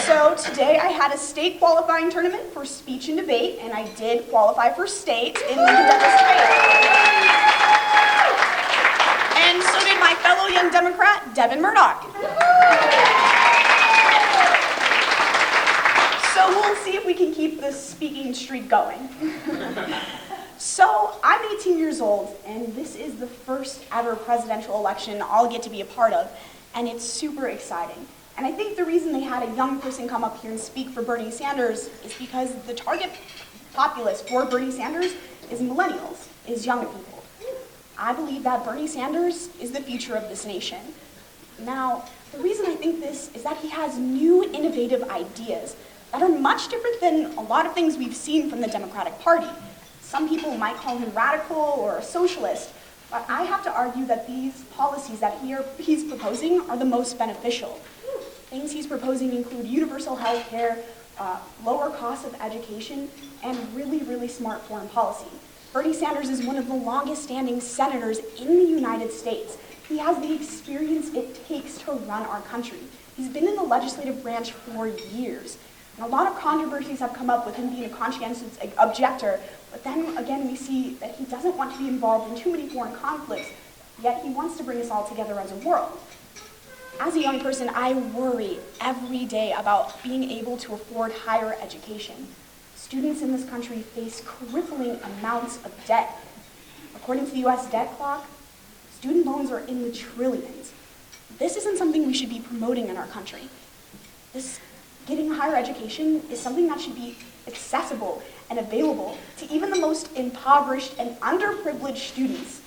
So today I had a state qualifying tournament for speech and debate, and I did qualify for state in Lincoln Douglas State. And so did my fellow young Democrat, Devin Murdoch. So we'll see if we can keep this speaking streak going. So I'm 18 years old, and this is the first ever presidential election I'll get to be a part of, and it's super exciting. And I think the reason they had a young person come up here and speak for Bernie Sanders is because the target populace for Bernie Sanders is millennials, is young people. I believe that Bernie Sanders is the future of this nation. Now, the reason I think this is that he has new innovative ideas that are much different than a lot of things we've seen from the Democratic Party. Some people might call him radical or a socialist, but I have to argue that these policies that he's proposing are the most beneficial. Things he's proposing include universal health care, lower cost of education, and really, really smart foreign policy. Bernie Sanders is one of the longest standing senators in the United States. He has the experience it takes to run our country. He's been in the legislative branch for years. And a lot of controversies have come up with him being a conscientious objector, but then again we see that he doesn't want to be involved in too many foreign conflicts, yet he wants to bring us all together as a world. As a young person, I worry every day about being able to afford higher education. Students in this country face crippling amounts of debt. According to the US debt clock, student loans are in the trillions. This isn't something we should be promoting in our country. Getting a higher education is something that should be accessible and available to even the most impoverished and underprivileged students.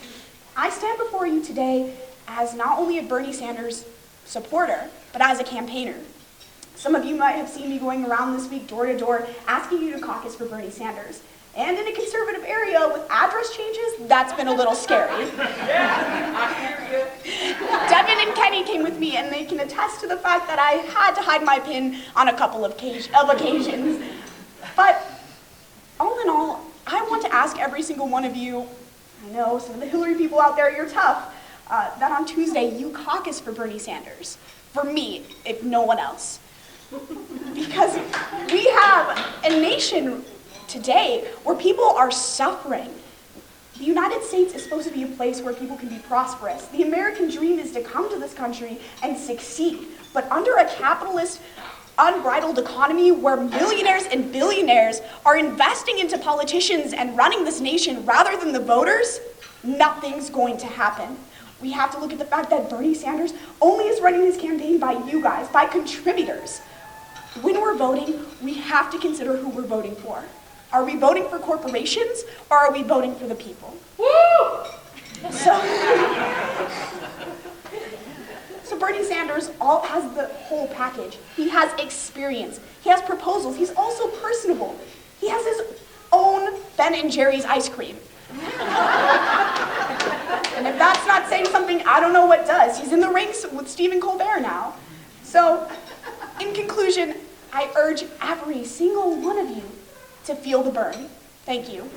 I stand before you today as not only a Bernie Sanders supporter, but as a campaigner. Some of you might have seen me going around this week door to door asking you to caucus for Bernie Sanders. And in a conservative area with address changes, that's been a little scary. Yeah, I hear you. Devin and Kenny came with me, and they can attest to the fact that I had to hide my pin on a couple of occasions. But all in all, I want to ask every single one of you, I know some of the Hillary people out there, you're tough, that on Tuesday you caucus for Bernie Sanders. For me, if no one else. Because we have a nation today where people are suffering. The United States is supposed to be a place where people can be prosperous. The American dream is to come to this country and succeed. But under a capitalist, unbridled economy where millionaires and billionaires are investing into politicians and running this nation rather than the voters, nothing's going to happen. We have to look at the fact that Bernie Sanders only is running his campaign by you guys, by contributors. When we're voting, we have to consider who we're voting for. Are we voting for corporations, or are we voting for the people? Woo! So Bernie Sanders has the whole package. He has experience. He has proposals. He's also personable. He has his own Ben & Jerry's ice cream. And if that's not saying something, I don't know what does. He's in the ranks with Stephen Colbert now. So, in conclusion, I urge every single one of you to feel the burn. Thank you.